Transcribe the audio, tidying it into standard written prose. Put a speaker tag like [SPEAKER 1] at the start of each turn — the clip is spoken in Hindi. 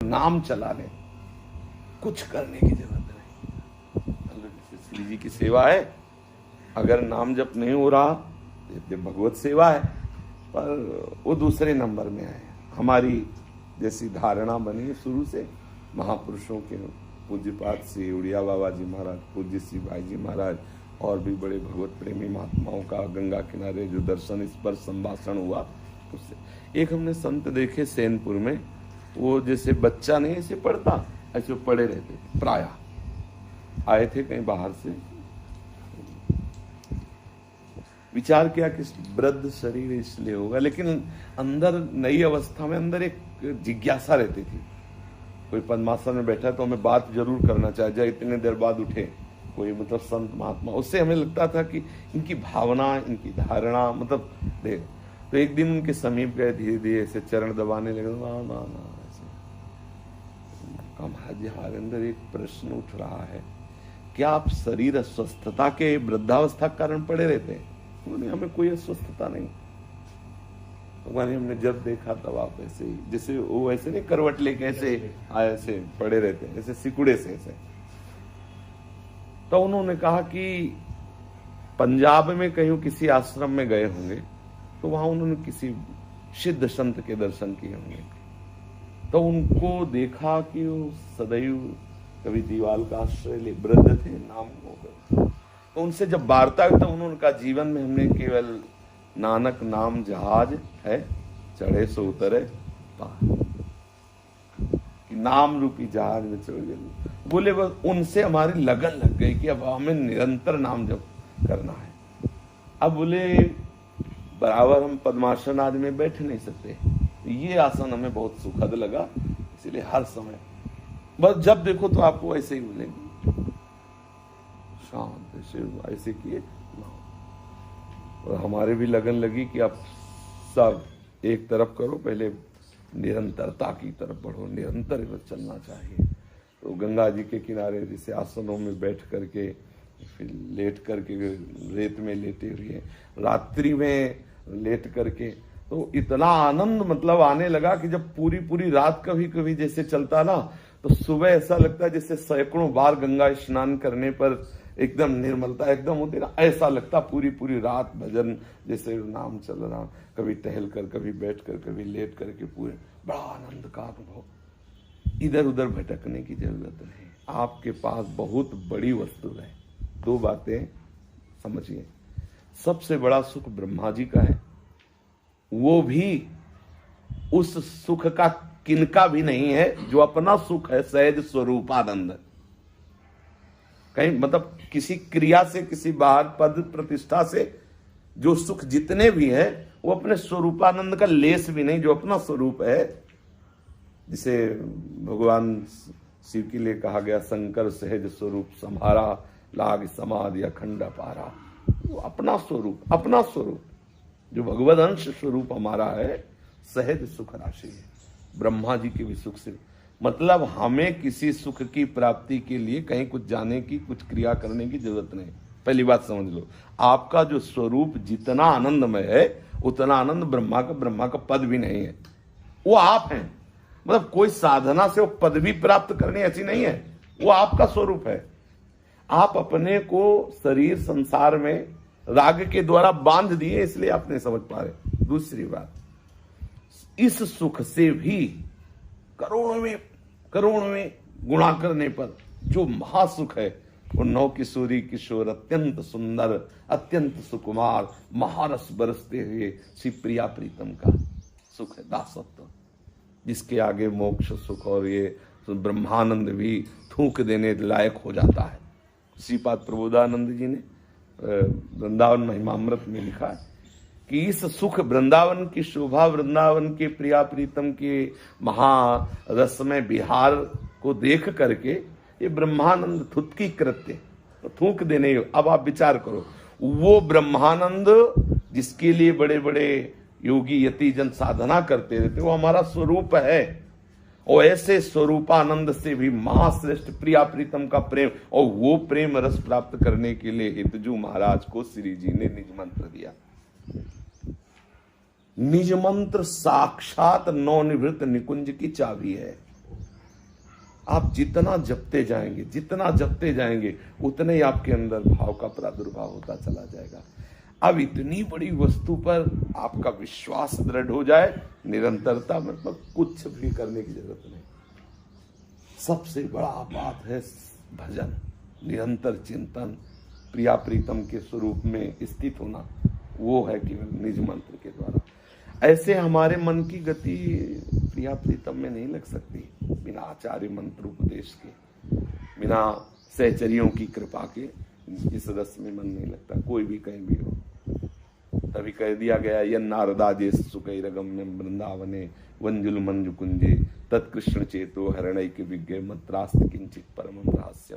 [SPEAKER 1] नाम चला ले, कुछ करने की जरूरत नहीं। श्री जी की सेवा है, अगर नाम जप नहीं हो रहा तो भगवत सेवा है, पर वो दूसरे नंबर में आए। हमारी जैसी धारणा बनी शुरू से महापुरुषों के पूज्यपाद से उड़िया बाबा जी महाराज, पूज्य श्री भाई जी महाराज और भी बड़े भगवत प्रेमी महात्माओं का गंगा किनारे जो दर्शन स्पर्श संभाषण हुआ, उससे एक हमने संत देखे सैनपुर में, वो जैसे बच्चा नहीं ऐसे पढ़ता, ऐसे पढ़े रहते थे। प्रायः आए थे कहीं बाहर से, विचार किया कि वृद्ध शरीर इसलिए होगा, लेकिन अंदर नई अवस्था में अंदर एक जिज्ञासा रहती थी। कोई पद्मासन में बैठा तो हमें बात जरूर करना चाहिए, इतने देर बाद उठे कोई मतलब संत महात्मा, उससे हमें लगता था कि इनकी भावना, इनकी धारणा मतलब देख। तो एक दिन उनके समीप गए, धीरे धीरे ऐसे चरण दबाने लगे, ना ना ना ऐसे। महाराज हमारे अंदर एक प्रश्न उठ रहा है, क्या आप शरीर अस्वस्थता के वृद्धावस्था के कारण पड़े रहते हैं? उन्होंने हमें कोई अस्वस्थता नहीं, भगवान हमने जब देखा तब आप ऐसे ही, जैसे वो ऐसे नहीं करवट लेके ऐसे ऐसे पड़े रहते हैं, ऐसे सिकुड़े से ऐसे। तो उन्होंने कहा कि पंजाब में कहीं किसी आश्रम में गए होंगे, तो वहां उन्होंने किसी सिद्ध संत के दर्शन किए होंगे, तो उनको देखा कि वो सदैव कभी दीवाल का आश्रय ले, वृद्ध थे, नाम होगा। तो उनसे जब वार्ता हुई तो उन्होंने कहा, जीवन में हमने केवल नानक नाम जहाज है, चढ़े सो उतरे पार, कि नाम रूपी जहाज में चढ़ गए। बोले बस उनसे हमारी लगन लग गई कि अब हमें निरंतर नाम जप करना है। अब बोले बराबर हम पद्मासन आदि में बैठ नहीं सकते, ये आसन हमें बहुत सुखद लगा, इसलिए हर समय बस जब देखो तो आपको ऐसे ही मिलेंगे, शांत ऐसे किए। और हमारे भी लगन लगी कि आप सब एक तरफ करो, पहले निरंतरता की तरफ बढ़ो, निरंतर चलना चाहिए। तो गंगा जी के किनारे जैसे आसनों में बैठ करके, फिर लेट करके, रेत में लेटे हुए, रात्रि में लेट करके, तो इतना आनंद मतलब आने लगा कि जब पूरी पूरी रात कभी कभी जैसे चलता ना, तो सुबह ऐसा लगता है जैसे सैकड़ों बार गंगा स्नान करने पर एकदम निर्मलता एकदम होती ना, ऐसा लगता पूरी पूरी रात भजन जैसे नाम चल रहा, कभी टहल कर, कभी बैठ कर, कभी लेट करके, पूरे बड़ा आनंद का अनुभव। इधर उधर भटकने की जरूरत नहीं, आपके पास बहुत बड़ी वस्तु है। दो बातें समझिए, सबसे बड़ा सुख ब्रह्मा जी का है, वो भी उस सुख का किनका भी नहीं है जो अपना सुख है, सहज स्वरूपानंद। कहीं मतलब किसी क्रिया से, किसी बाहर पद प्रतिष्ठा से जो सुख जितने भी है, वो अपने स्वरूपानंद का लेस भी नहीं, जो अपना स्वरूप है। जिसे भगवान शिव के लिए कहा गया, शंकर सहज स्वरूप संहारा, लाग समाधि अखंड पारा। वो अपना स्वरूप, अपना स्वरूप जो भगवद अंश स्वरूप हमारा है, सहज सुख राशि है। ब्रह्मा जी के भी सुख से मतलब हमें किसी सुख की प्राप्ति के लिए कहीं कुछ जाने की, कुछ क्रिया करने की जरूरत नहीं। पहली बात समझ लो, आपका जो स्वरूप जितना आनंदमय है, उतना आनंद ब्रह्मा का पद भी नहीं है, वो आप हैं। मतलब कोई साधना से वो पदवी प्राप्त करनी ऐसी नहीं है, वो आपका स्वरूप है। आप अपने को शरीर संसार में राग के द्वारा बांध दिए, इसलिए आप नहीं समझ पा रहे। दूसरी बात, इस सुख से भी करोड़ों में गुणा करने पर जो महासुख है, वो नौ किशोरी किशोर अत्यंत सुंदर, अत्यंत सुकुमार, महारस बरसते हुए श्री प्रिया प्रीतम का सुख है, दासत्व, जिसके आगे मोक्ष सुख और ये ब्रह्मानंद भी थूक देने लायक हो जाता है। श्रीपाद प्रबोधानंद जी ने वृंदावन महिमामृत में लिखा है कि इस सुख वृंदावन की शोभा, वृंदावन के प्रिया प्रीतम के महारसमय विहार को देख करके ये ब्रह्मानंद थुतकी कृत्य, तो थूक देने। अब आप विचार करो, वो ब्रह्मानंद जिसके लिए बड़े बड़े योगी यति जन साधना करते रहते, वो हमारा स्वरूप है। और ऐसे स्वरूपानंद से भी महाश्रेष्ठ प्रिया प्रीतम का प्रेम, और वो प्रेम रस प्राप्त करने के लिए हितजू महाराज को श्री जी ने निज मंत्र दिया। निज मंत्र साक्षात नवनिवृत्त निकुंज की चाबी है। आप जितना जपते जाएंगे उतने ही आपके अंदर भाव का प्रादुर्भाव होता चला जाएगा। अब इतनी बड़ी वस्तु पर आपका विश्वास दृढ़ हो जाए, निरंतरता मतलब कुछ भी करने की जरूरत नहीं। सबसे बड़ा बात है भजन, निरंतर चिंतन, प्रिया प्रीतम के स्वरूप में स्थित होना, वो है केवल निज मंत्र के द्वारा। ऐसे हमारे मन की गति प्रिया प्रीतम में नहीं लग सकती बिना आचार्य मंत्र उपदेश के, बिना सहचरियों की कृपा के इस रस में मन नहीं लगता, कोई भी कहीं भी हो। तभी कह दिया गया, यन नारदाजे सुकैरगम्यम वृंदावने वंजुल मंजु कुंजे तत्कृष्ण चेतो हरणैक विज्ञ मद्रास्त किंचित परमं रहस्यम।